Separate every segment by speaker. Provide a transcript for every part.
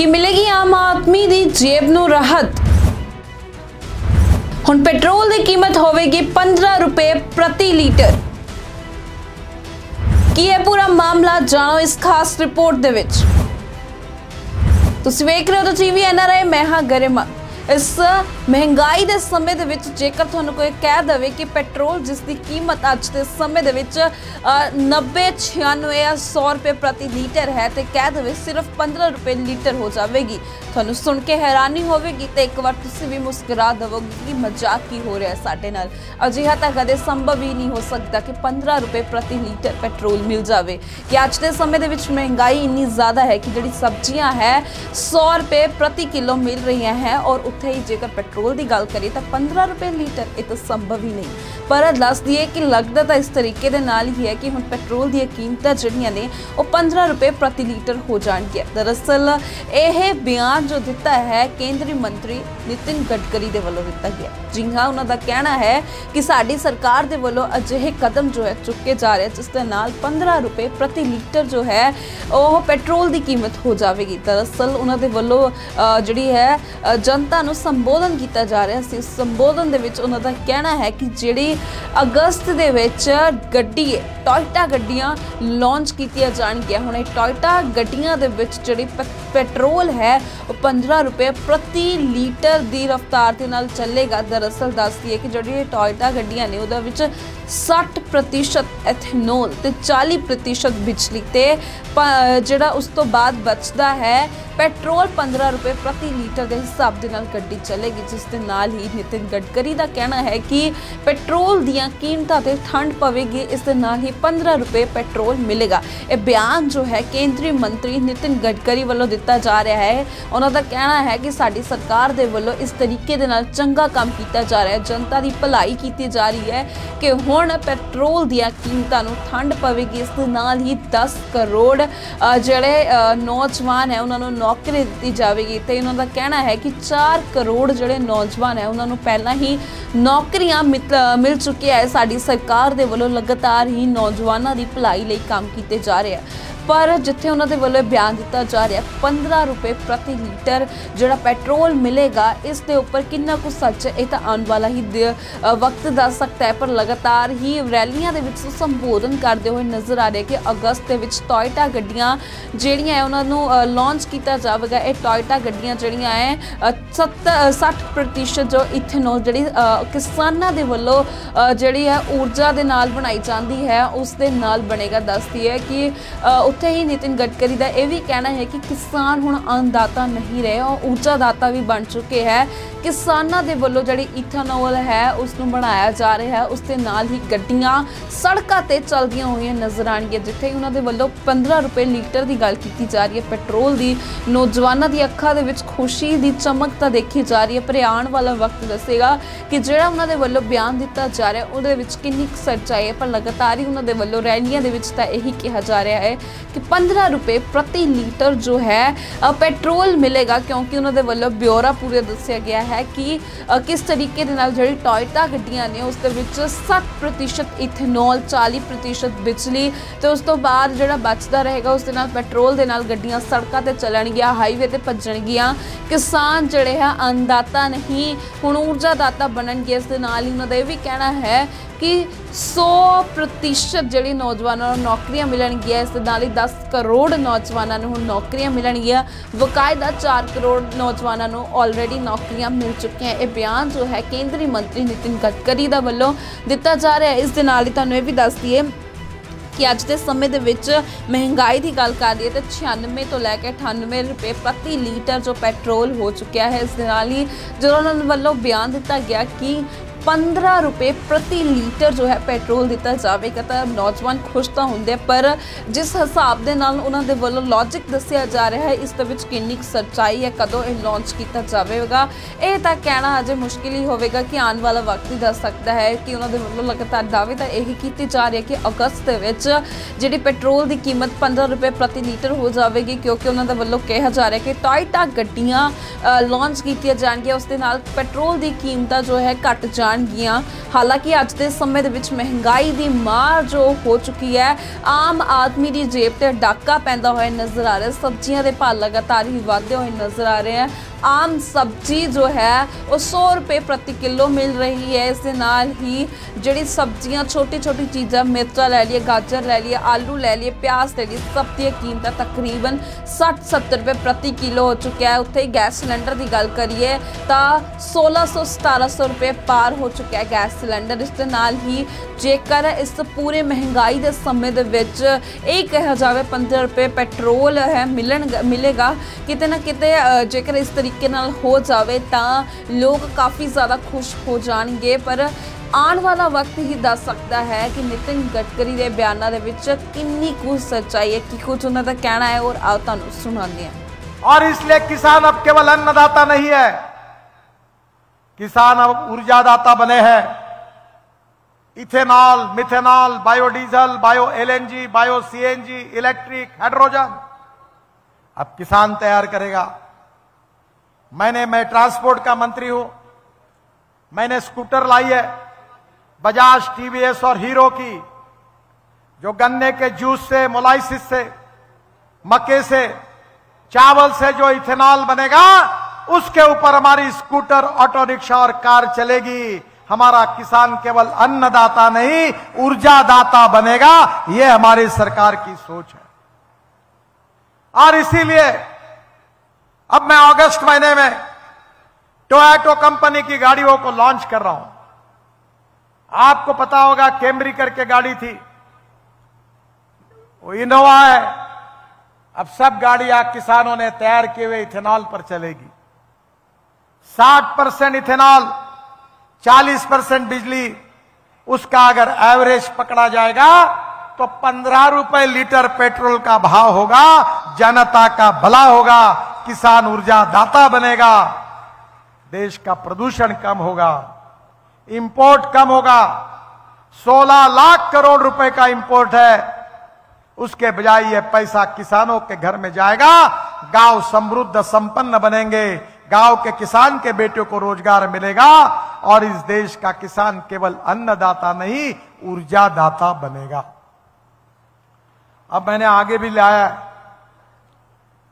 Speaker 1: कि मिलेगी आम आदमी दी जेब नूं राहत। हुण पेट्रोल की कीमत होवेगी 15 रुपए प्रति लीटर। की है पूरा मामला, जानो इस खास रिपोर्ट दे विच। तुसीं वेख रहे हो तो टीवी NRI, मैं हाँ गरिमा। इस महंगाई के समय दे विच जेकर तुहानूं कोई कह दवे कि पेट्रोल जिसकी कीमत अज के समय दे विच 90, 96 या 100 रुपए प्रति लीटर है तो कह दवे सिर्फ 15 रुपए लीटर हो जाएगी, तुहानूं सुन के हैरानी होगी तो एक बार तुसीं भी मुस्कुरा दवोगे कि मजाक की हो रहा है साडे नाल। अजिहा तां कदे संभव ही नहीं हो सकता कि 15 रुपए प्रति लीटर पेट्रोल मिल जाए। कि अज के समय दे विच महंगाई इन्नी ज़्यादा है कि जिहड़ी सब्जियां है 100 रुपए प्रति किलो मिल रही हैं और उत्थे ही जेकर पेट्रोल की गल करिए तो 15 रुपए लीटर, ये तो संभव ही नहीं। पर दस दिए कि लगता तो इस तरीके दे नाल ही है कि हुण पेट्रोल दी कीमतां जिहड़ियां ने वो 15 रुपए प्रति लीटर हो जाणगियां। दरअसल यह बयान जो दिता है केंद्रीय मंत्री नितिन गडकरी दे वल्लों दिता गया। जी हाँ, उन्हां दा कहना है कि साडी सरकार दे वल्लों अजिहे कदम जो है चुके जा रहे हैं जिस दे नाल 15 रुपए प्रति लीटर जो है वो पेट्रोल की कीमत हो जाएगी। दरअसल उन्हां दे वल्लों जिहड़ी है जनता नूं संबोधन किया जा रहा है। संबोधन दे विच उन्हां दा कहना है कि जिहड़ी अगस्त दे विच गड्डी टोयोटा गड्डियां लॉन्च कीतियां जाणगियां। हुण टोयोटा गड्डियां दे विच जिहड़ी पेट्रोल है वो 15 रुपए प्रति लीटर की रफ्तार के नाल चलेगा। दरअसल दस दिए कि जिहड़ी टोयोटा गड्डियां ने उहदे विच 60% एथेनॉल ते 40% बिजली ते जिहड़ा उस तो बाद बचदा है पेट्रोल 15 रुपए प्रति लीटर के हिसाब के नाल गड्डी चलेगी। जिस दे नाल ही नितिन गडकरी का कहना है कि पेट्रोल दियां कीमतां ते ठंड पवेगी, इस दे नाल ही 15 रुपए पेट्रोल मिलेगा। ये बयान जो है केंद्रीय मंत्री नितिन गडकरी वालों दिता जा रहा है। उन्होंने कहना है कि साडी सरकार दे वालों इस तरीके दे नाल चंगा काम किया जा रहा है, जनता की भलाई की जा रही है कि हुण पेट्रोल दियां कीमतां नूं ठंड पवेगी। इस दे नाल ही 10 करोड़ जिहड़े नौजवान है उन्होंने नौकरी दी जाएगी। तो उन्होंने कहना है कि 4 करोड़ जिहड़े नौजवान है उन्होंने पहला ही नौकरियां मिल चुकी है। साडी सरकार दे वल्लों लगातार ही नौजवानों की भलाई लई काम किए जा रहे हैं। पर जिथे उन्होंने वालों बयान दिता जा रहा है 15 रुपए प्रति लीटर जो पेट्रोल मिलेगा, इस दे उपर कितना कुछ सच है ये तो आने वाला ही वक्त दस सकता है। पर लगातार ही रैलियां दे विच संबोधन करते हुए नज़र आ रहे कि अगस्त के विच टोयोटा गड्डियां जिहड़ियां है उन्होंने लॉन्च किया जाएगा। ये टोयोटा गड्डियां जिहड़ियां है 60% जो इथेनॉल जिहड़ी किसानां दे वल्लों जिहड़ी है ऊर्जा दे नाल बनाई जाती है उस दे नाल बनेगा। दसदी है कि उत्थे ही नितिन गडकरी का यह भी कहना है कि किसान हुण अन्नदाता नहीं रहे और ऊर्जादाता भी बन चुके हैं। किसानों के वल्लों जिहड़ी इथेनॉल है उसनूं बनाया जा रहा है, उसके नाल ही गड्डियां सड़कों ते चलदियां हुई नज़र आउणगियां। जिथे ही उन्होंने वल्लों 15 रुपए लीटर की गल की जा रही है पेट्रोल की, नौजवानों की अखां दे विच खुशी की चमक तो देखी जा रही है। पर आने वाला वक्त दसेगा कि जिहड़ा उन्होंने वल्लों बयान दिता जा रहा है उहदे विच कितनी सच्चाई है। पर लगातार ही उन्होंने वल्लों रैलियां दे विच तां यही कहा जा रहा है कि 15 रुपए प्रति लीटर जो है पेट्रोल मिलेगा, क्योंकि उन्होंने वल्लों ब्यौरा पूरे दस्या गया है कि किस तरीके दे नाल जिहड़ी टोयोटा गड्डियां ने उस दे विच 60% इथेनॉल 40% बिजली तो उस तो बाद जिहड़ा बचदा रहेगा उस दे नाल पेट्रोल दे नाल गड्डियां सड़कों ते चलणगियां, हाईवे ते भज्जणगियां। किसान जिहड़े है अन्नदाता नहीं हुण ऊर्जादाता बनणगे। इस दे नाल ही उन्हां दा इह भी कहना है कि 100% जिहड़ी नौजवानों को नौकरियां मिलणगियां। इस दे नाल ही 10 करोड़ नौजवानों को नौकरियां मिलणगियां। बकायदा 4 करोड़ नौजवानों को ऑलरेडी नौकरियां मिल चुकी हैं। ये बयान जो है केंद्रीय मंत्री नितिन गडकरी दा वल्लों दिता जा रहा है। इस दे नाल ही तुहानूं इह भी दस दईए कि अज के समय दे विच महंगाई की गल कर रही है तो 96 तो लैके 98 रुपए प्रति लीटर जो पेट्रोल हो चुका है। इस दे नाल ही जो उन्होंने वल्लों बयान दिता गया कि 15 रुपए प्रति लीटर जो है पेट्रोल दिता जाएगा तो नौजवान खुश तो होंगे। पर जिस हिसाब के नाल उन्होंने वालों लॉजिक दसिया जा रहा है इस किन्नी सच्चाई है, कदों यह लॉन्च किया जाएगा ये तो कहना अजे मुश्किल ही होगा कि आने वाला वक्त ही दस सकता है। कि उन्होंने वालों लगातार दावे तो यही की जा रही है कि अगस्त जी पेट्रोल की कीमत 15 रुपए प्रति लीटर हो जाएगी, क्योंकि उन्होंने वालों कहा जा रहा है कि टोयोटा गड्डियां लॉन्च की जाएगी उसके नाल पेट्रोल की कीमत जो है घट जा ਜਾਣਗੀਆਂ। ਹਾਲਾਂਕਿ ਅੱਜ ਦੇ ਸਮੇਂ ਦੇ ਵਿੱਚ ਮਹਿੰਗਾਈ ਦੀ ਮਾਰ ਜੋ ਹੋ ਚੁੱਕੀ ਹੈ, ਆਮ ਆਦਮੀ ਦੀ ਜੇਬ ਤੇ ਡਾਕਾ ਪੈਂਦਾ ਹੋਇਆ ਨਜ਼ਰ ਆ ਰਿਹਾ। ਸਬਜ਼ੀਆਂ ਦੇ ਭਾਅ लगातार ही ਵਧਦੇ ਹੋਏ नजर आ रहे हैं। आम सब्जी जो है वो 100 रुपये प्रति किलो मिल रही है। इस दे नाल ही जिहड़ी सब्जियां छोटी छोटी चीज़ां, मिर्चा लै लिए, गाजर लै लिए, आलू लै लिए, प्याज लै लिए, सब दी कीमत तकरीबन 60-70 रुपये प्रति किलो हो चुका है। उत्थे गैस सिलेंडर की गल करिए तो 1600-1700 रुपये पार हो चुका है गैस सिलेंडर। इस दे नाल ही जेकर इस पूरे महंगाई के समय दे विच ये कहा जाए 15 रुपये पेट्रोल है मिलेगा, किते ना किते जेकर इस तरीके नाल हो जाए तो लोग काफ़ी ज़्यादा खुश हो जाएंगे। पर आने वाला वक्त ही दस सकता है कि नितिन गडकरी के बयानों के विच कितनी कुछ सच्चाई है, कि कुछ उन्होंने का कहना है, और आओ तुहानू सुनाते हैं।
Speaker 2: और इसलिए किसान अब केवल अन्नदाता नहीं है, किसान अब ऊर्जादाता बने हैं। Ethanol, methanol, biodiesel, bio LNG, bio CNG, electric, hydrogen अब किसान तैयार करेगा। मैं ट्रांसपोर्ट का मंत्री हूं, मैंने स्कूटर लाई है बजाज, टीवीएस और हीरो की, जो गन्ने के जूस से, मोलाइसिस से, मक्के से, चावल से जो इथेनॉल बनेगा, उसके ऊपर हमारी स्कूटर, ऑटो रिक्शा और कार चलेगी। हमारा किसान केवल अन्नदाता नहीं, ऊर्जादाता बनेगा। यह हमारी सरकार की सोच है। और इसीलिए अब मैं अगस्त महीने में टोयोटा कंपनी की गाड़ियों को लॉन्च कर रहा हूं। आपको पता होगा कैमरी करके गाड़ी थी, वो इनोवा है। अब सब गाड़ियां किसानों ने तैयार किए हुए इथेनॉल पर चलेगी। 60% इथेनॉल, 40% बिजली, उसका अगर एवरेज पकड़ा जाएगा तो 15 रुपए लीटर पेट्रोल का भाव होगा। जनता का भला होगा, किसान ऊर्जादाता बनेगा, देश का प्रदूषण कम होगा, इंपोर्ट कम होगा। 16 लाख करोड़ रुपए का इंपोर्ट है, उसके बजाय ये पैसा किसानों के घर में जाएगा। गांव समृद्ध संपन्न बनेंगे, गांव के किसान के बेटों को रोजगार मिलेगा, और इस देश का किसान केवल अन्नदाता नहीं, ऊर्जादाता बनेगा। अब मैंने आगे भी लाया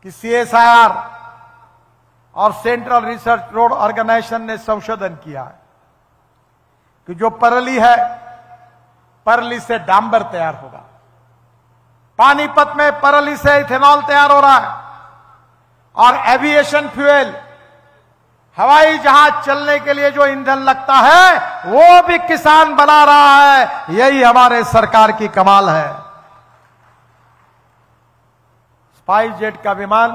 Speaker 2: कि CSIR और सेंट्रल रिसर्च रोड ऑर्गेनाइजेशन ने संशोधन किया है कि जो परली है, परली से डांबर तैयार होगा। पानीपत में परली से इथेनॉल तैयार हो रहा है, और एविएशन फ्यूल, हवाई जहाज चलने के लिए जो ईंधन लगता है, वो भी किसान बना रहा है। यही हमारे सरकार की कमाल है। स्पाइस जेट का विमान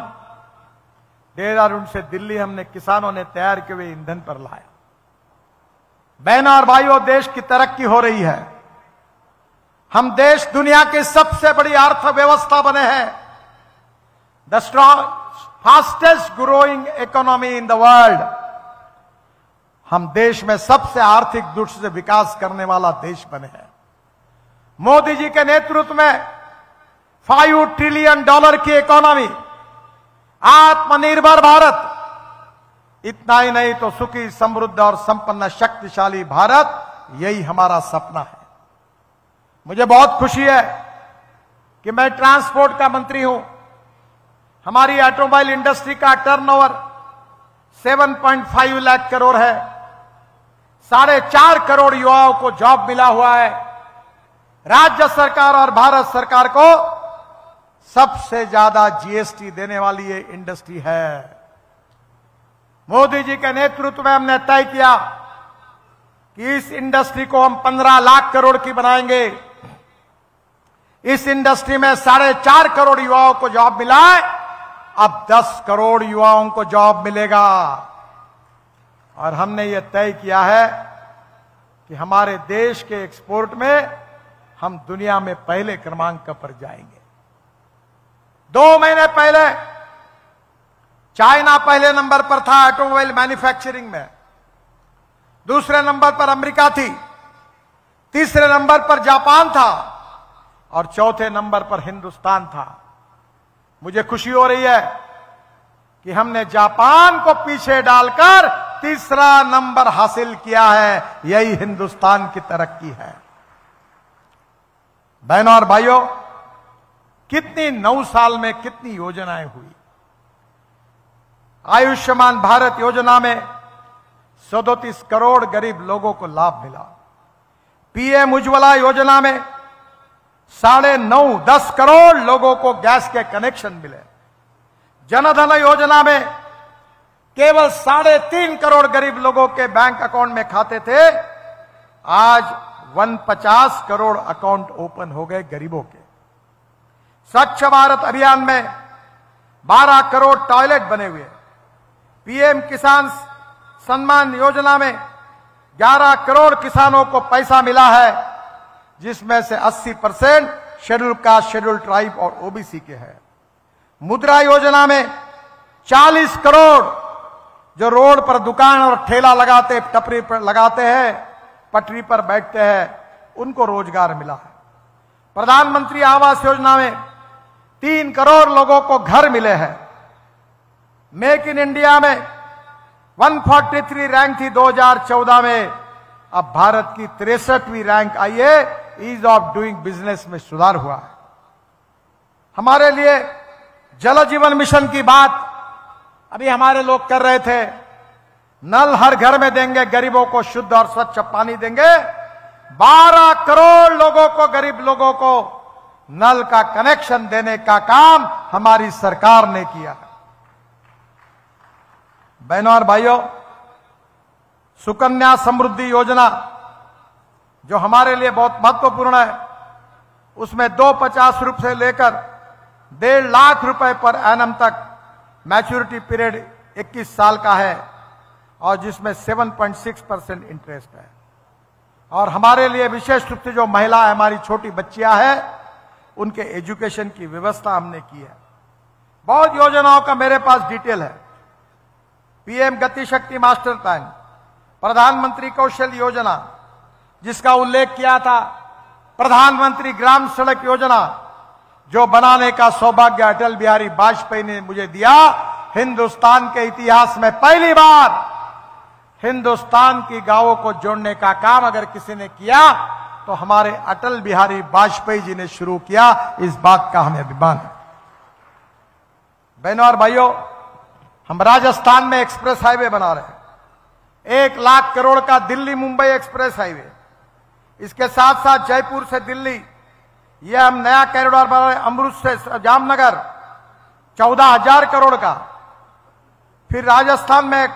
Speaker 2: देहरादून से दिल्ली हमने किसानों ने तैयार किए हुए ईंधन पर लाया। बहनों और भाइयों, देश की तरक्की हो रही है। हम देश दुनिया की सबसे बड़ी अर्थव्यवस्था बने हैं। The fastest growing economy in the world. हम देश में सबसे आर्थिक दृष्टि से विकास करने वाला देश बने हैं। मोदी जी के नेतृत्व में $5 ट्रिलियन की इकोनॉमी, आत्मनिर्भर भारत, इतना ही नहीं तो सुखी, समृद्ध और संपन्न शक्तिशाली भारत, यही हमारा सपना है। मुझे बहुत खुशी है कि मैं ट्रांसपोर्ट का मंत्री हूं। हमारी ऑटोमोबाइल इंडस्ट्री का टर्नओवर 7.5 लाख करोड़ है। 4.5 करोड़ युवाओं को जॉब मिला हुआ है। राज्य सरकार और भारत सरकार को सबसे ज्यादा जीएसटी देने वाली ये इंडस्ट्री है। मोदी जी के नेतृत्व में हमने तय किया कि इस इंडस्ट्री को हम 15 लाख करोड़ की बनाएंगे। इस इंडस्ट्री में 4.5 करोड़ युवाओं को जॉब मिला है, अब 10 करोड़ युवाओं को जॉब मिलेगा। और हमने ये तय किया है कि हमारे देश के एक्सपोर्ट में हम दुनिया में पहले क्रमांक पर जाएंगे। 2 महीने पहले चाइना पहले नंबर पर था ऑटोमोबाइल मैन्युफैक्चरिंग में, दूसरे नंबर पर अमेरिका थी, तीसरे नंबर पर जापान था और चौथे नंबर पर हिंदुस्तान था। मुझे खुशी हो रही है कि हमने जापान को पीछे डालकर तीसरा नंबर हासिल किया है। यही हिंदुस्तान की तरक्की है। बहनों और भाइयों, कितनी 9 साल में कितनी योजनाएं हुई। आयुष्मान भारत योजना में 37 करोड़ गरीब लोगों को लाभ मिला। पीएम उज्ज्वला योजना में 9.5-10 करोड़ लोगों को गैस के कनेक्शन मिले। जनधन योजना में केवल 3.5 करोड़ गरीब लोगों के बैंक अकाउंट में खाते थे। आज 150 करोड़ अकाउंट ओपन हो गए गरीबों के। स्वच्छ भारत अभियान में 12 करोड़ टॉयलेट बने हुए। पीएम किसान सम्मान योजना में 11 करोड़ किसानों को पैसा मिला है, जिसमें से 80% शेड्यूल कास्ट, शेड्यूल ट्राइब और ओबीसी के हैं। मुद्रा योजना में 40 करोड़ जो रोड पर दुकान और ठेला लगाते, टपरी पर लगाते हैं, पटरी पर बैठते हैं, उनको रोजगार मिला है। प्रधानमंत्री आवास योजना में 3 करोड़ लोगों को घर मिले हैं। मेक इन इंडिया में 143 रैंक थी 2014 में, अब भारत की 63वीं रैंक आई है। ईज ऑफ डूइंग बिजनेस में सुधार हुआ है। हमारे लिए जल जीवन मिशन की बात अभी हमारे लोग कर रहे थे। नल हर घर में देंगे, गरीबों को शुद्ध और स्वच्छ पानी देंगे। 12 करोड़ लोगों को, गरीब लोगों को नल का कनेक्शन देने का काम हमारी सरकार ने किया है। बहनों और भाइयों, सुकन्या समृद्धि योजना जो हमारे लिए बहुत महत्वपूर्ण है, उसमें 250 से लेकर 1.5 लाख रुपए पर एनम तक मैच्योरिटी पीरियड 21 साल का है और जिसमें 7.6% इंटरेस्ट है। और हमारे लिए विशेष रूप से जो महिला हमारी छोटी बच्चियां हैं, उनके एजुकेशन की व्यवस्था हमने की है। बहुत योजनाओं का मेरे पास डिटेल है। पीएम गति शक्ति मास्टर प्लान, प्रधानमंत्री कौशल योजना जिसका उल्लेख किया था, प्रधानमंत्री ग्राम सड़क योजना जो बनाने का सौभाग्य अटल बिहारी वाजपेयी ने मुझे दिया। हिंदुस्तान के इतिहास में पहली बार हिंदुस्तान की गांवों को जोड़ने का काम अगर किसी ने किया तो हमारे अटल बिहारी वाजपेयी जी ने शुरू किया। इस बात का हमें अभिमान है। बहनों और भाइयों, हम राजस्थान में एक्सप्रेस हाईवे बना रहे हैं। 1 लाख करोड़ का दिल्ली मुंबई एक्सप्रेस हाईवे। इसके साथ साथ जयपुर से दिल्ली यह हम नया कॉरिडोर बना रहे हैं। अमृत से जामनगर 14,000 करोड़ का। फिर राजस्थान में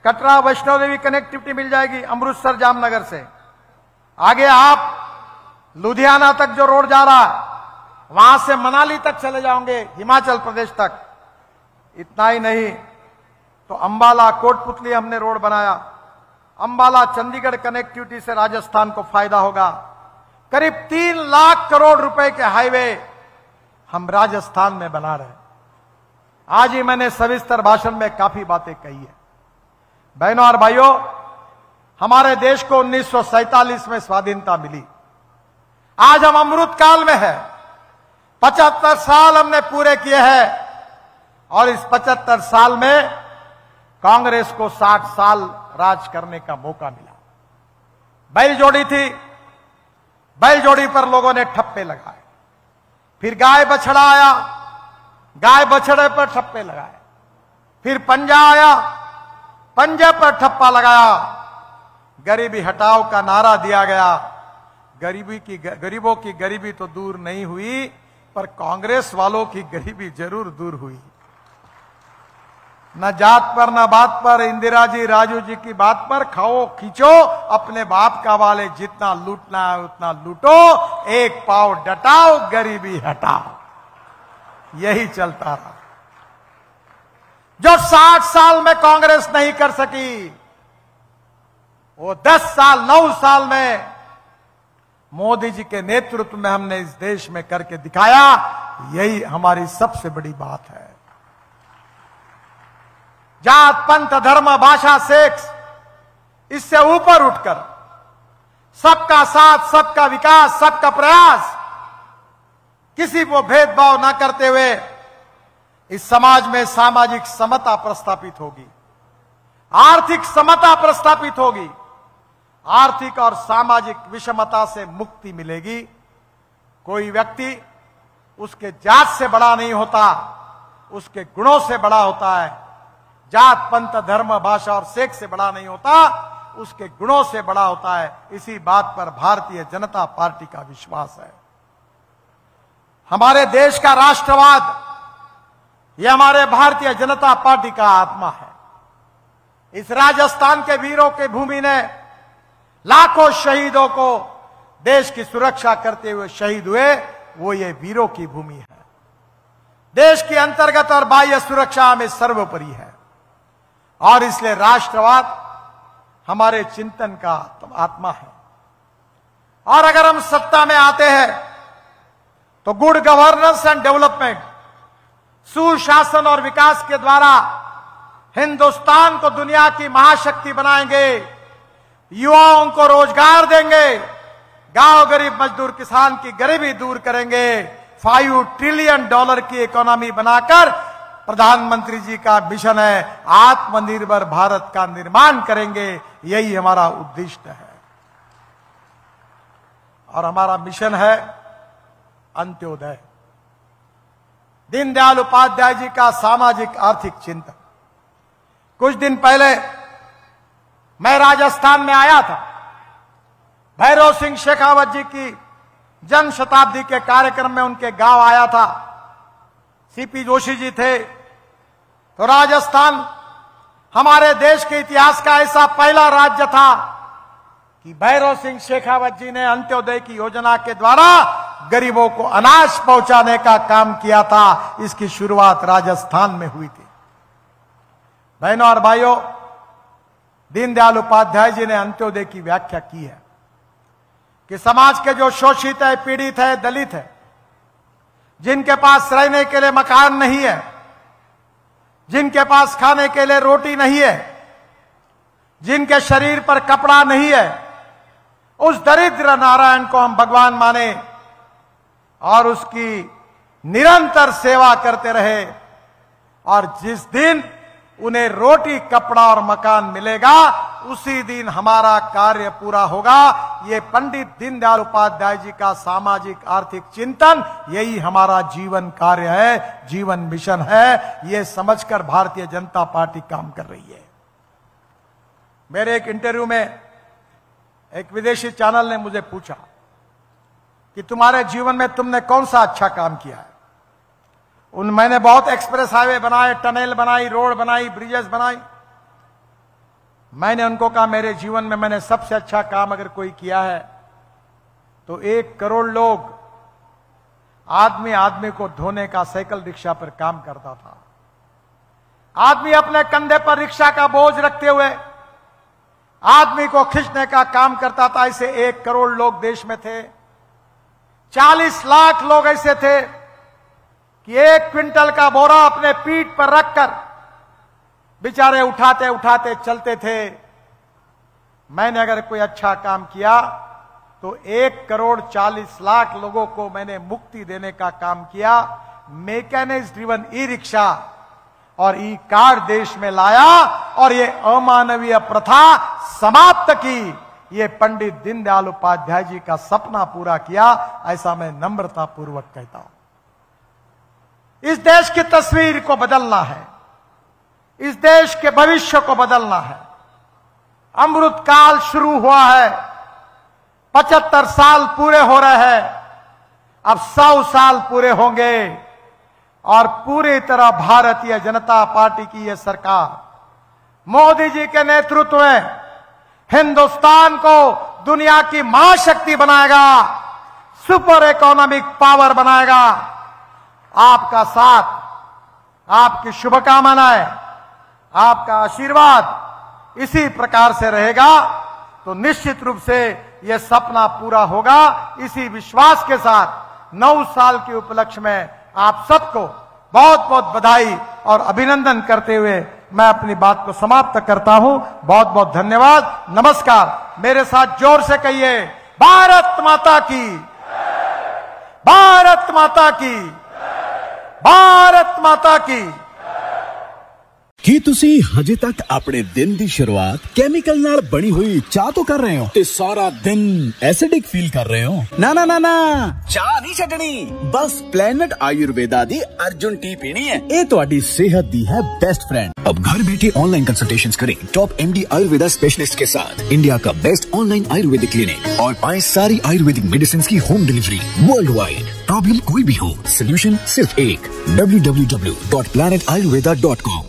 Speaker 2: कटरा वैष्णो देवी कनेक्टिविटी मिल जाएगी अमृतसर जामनगर से। आगे आप लुधियाना तक जो रोड जा रहा है, वहां से मनाली तक चले जाओगे, हिमाचल प्रदेश तक। इतना ही नहीं तो अंबाला कोटपुतली हमने रोड बनाया। अंबाला चंडीगढ़ कनेक्टिविटी से राजस्थान को फायदा होगा। करीब 3 लाख करोड़ रुपए के हाईवे हम राजस्थान में बना रहे हैं। आज ही मैंने सविस्तर भाषण में काफी बातें कही है। बहनों और भाइयों, हमारे देश को 1947 में स्वाधीनता मिली। आज हम अमृत काल में है। 75 साल हमने पूरे किए हैं और इस 75 साल में कांग्रेस को 60 साल राज करने का मौका मिला। बैलजोड़ी थी, बैलजोड़ी पर लोगों ने ठप्पे लगाए। फिर गाय बछड़ा आया, गाय बछड़े पर ठप्पे लगाए। फिर पंजा आया, पंजे पर ठप्पा लगाया। गरीबी हटाओ का नारा दिया गया। गरीबों की गरीबी तो दूर नहीं हुई, पर कांग्रेस वालों की गरीबी जरूर दूर हुई। न जात पर न बात पर, इंदिरा जी राजू जी की बात पर खाओ खींचो अपने बाप का वाले, जितना लूटना है उतना लूटो, एक पाव डटाओ गरीबी हटाओ। यही चलता रहा। जो 60 साल में कांग्रेस नहीं कर सकी, वो 10 साल 9 साल में मोदी जी के नेतृत्व में हमने इस देश में करके दिखाया। यही हमारी सबसे बड़ी बात है। जात पंथ धर्म भाषा सेक्स, इससे ऊपर उठकर सबका साथ, सबका विकास, सबका प्रयास, किसी को भेदभाव न करते हुए इस समाज में सामाजिक समता प्रस्थापित होगी। आर्थिक समता प्रस्थापित होगी, आर्थिक और सामाजिक विषमता से मुक्ति मिलेगी। कोई व्यक्ति उसके जात से बड़ा नहीं होता, उसके गुणों से बड़ा होता है। जात, पंथ, धर्म, भाषा और सेक्स से बड़ा नहीं होता, उसके गुणों से बड़ा होता है। इसी बात पर भारतीय जनता पार्टी का विश्वास है। हमारे देश का राष्ट्रवाद, यह हमारे भारतीय जनता पार्टी का आत्मा है। इस राजस्थान के वीरों की भूमि ने लाखों शहीदों को देश की सुरक्षा करते हुए शहीद हुए, वो ये वीरों की भूमि है। देश की अंतर्गत और बाह्य सुरक्षा में सर्वोपरि है, और इसलिए राष्ट्रवाद हमारे चिंतन का आत्मा है। और अगर हम सत्ता में आते हैं तो गुड गवर्नेंस एंड डेवलपमेंट, सुशासन और विकास के द्वारा हिंदुस्तान को दुनिया की महाशक्ति बनाएंगे, युवाओं को रोजगार देंगे, गांव गरीब मजदूर किसान की गरीबी दूर करेंगे, $5 ट्रिलियन की इकोनॉमी बनाकर प्रधानमंत्री जी का मिशन है आत्मनिर्भर भारत का निर्माण करेंगे। यही हमारा उद्देश्य है और हमारा मिशन है अंत्योदय। दीनदयाल उपाध्याय जी का सामाजिक आर्थिक चिंतन। कुछ दिन पहले मैं राजस्थान में आया था। भैरव सिंह शेखावत जी की जन्म शताब्दी के कार्यक्रम में उनके गांव आया था। सीपी जोशी जी थे। तो राजस्थान हमारे देश के इतिहास का ऐसा पहला राज्य था कि भैरव सिंह शेखावत जी ने अंत्योदय की योजना के द्वारा गरीबों को अनाज पहुंचाने का काम किया था। इसकी शुरुआत राजस्थान में हुई थी। बहनों और भाइयों, दीनदयाल उपाध्याय जी ने अंत्योदय की व्याख्या की है कि समाज के जो शोषित है, पीड़ित है, दलित है, जिनके पास रहने के लिए मकान नहीं है, जिनके पास खाने के लिए रोटी नहीं है, जिनके शरीर पर कपड़ा नहीं है, उस दरिद्र नारायण को हम भगवान माने और उसकी निरंतर सेवा करते रहे। और जिस दिन उन्हें रोटी, कपड़ा और मकान मिलेगा, उसी दिन हमारा कार्य पूरा होगा। ये पंडित दीनदयाल उपाध्याय जी का सामाजिक आर्थिक चिंतन, यही हमारा जीवन कार्य है, जीवन मिशन है। ये समझकर भारतीय जनता पार्टी काम कर रही है। मेरे एक इंटरव्यू में एक विदेशी चैनल ने मुझे पूछा कि तुम्हारे जीवन में तुमने कौन सा अच्छा काम किया है। मैंने बहुत एक्सप्रेस हाईवे बनाए, टनल बनाई, रोड बनाई, ब्रिजेस बनाई। मैंने उनको कहा मेरे जीवन में मैंने सबसे अच्छा काम अगर कोई किया है तो 1 करोड़ लोग आदमी आदमी को धोने का साइकिल रिक्शा पर काम करता था। आदमी अपने कंधे पर रिक्शा का बोझ रखते हुए आदमी को खींचने का काम करता था। ऐसे 1 करोड़ लोग देश में थे। 40 लाख लोग ऐसे थे कि 1 क्विंटल का बोरा अपने पीठ पर रखकर बेचारे उठाते उठाते चलते थे। मैंने अगर कोई अच्छा काम किया तो 1 करोड़ 40 लाख लोगों को मैंने मुक्ति देने का काम किया। मैकेनिक्स ड्रिवन ई रिक्शा और ई कार देश में लाया और ये अमानवीय प्रथा समाप्त की। ये पंडित दीनदयाल उपाध्याय जी का सपना पूरा किया, ऐसा मैं नम्रता पूर्वक कहता हूं। इस देश की तस्वीर को बदलना है, इस देश के भविष्य को बदलना है। अमृत काल शुरू हुआ है, 75 साल पूरे हो रहे हैं, अब 100 साल पूरे होंगे और पूरी तरह भारतीय जनता पार्टी की यह सरकार मोदी जी के नेतृत्व में हिंदुस्तान को दुनिया की महाशक्ति बनाएगा, सुपर इकोनॉमिक पावर बनाएगा। आपका साथ, आपकी शुभकामनाएं, आपका आशीर्वाद इसी प्रकार से रहेगा तो निश्चित रूप से यह सपना पूरा होगा। इसी विश्वास के साथ 9 साल के उपलक्ष्य में आप सबको बहुत बहुत बधाई और अभिनंदन करते हुए मैं अपनी बात को समाप्त करता हूं। बहुत बहुत धन्यवाद, नमस्कार। मेरे साथ जोर से कहिए, भारत माता की, भारत माता की, भारत माता की।
Speaker 3: ਕੀ ਤੁਸੀਂ ਹਜੇ ਤੱਕ ਆਪਣੇ ਦਿਨ ਦੀ ਸ਼ੁਰੂਆਤ ਕੈਮੀਕਲ ਨਾਲ ਬਣੀ ਹੋਈ ਚਾਹ ਤੋਂ ਕਰ ਰਹੇ ਹੋ ਤੇ ਸਾਰਾ ਦਿਨ ਐਸਿਡਿਕ ਫੀਲ ਕਰ ਰਹੇ ਹੋ? ਨਾ ਨਾ ਨਾ ਨਾ, ਚਾਹ ਨਹੀਂ ਛੱਡਣੀ, ਬਸ प्लैनेट आयुर्वेदा दी अर्जुन टी पीनी है। ये ਤੁਹਾਡੀ सेहत दी है बेस्ट फ्रेंड। अब घर बैठे ऑनलाइन कंसल्टेशंस करें टॉप MD आयुर्वेदा स्पेशलिस्ट के साथ, इंडिया का बेस्ट ऑनलाइन आयुर्वेदिक क्लिनिक, और पाएं सारी आयुर्वेदिक मेडिसिन की home delivery world wide. Problem कोई भी हो, सोल्यूशन सिर्फ एक, www.planetayurveda.com।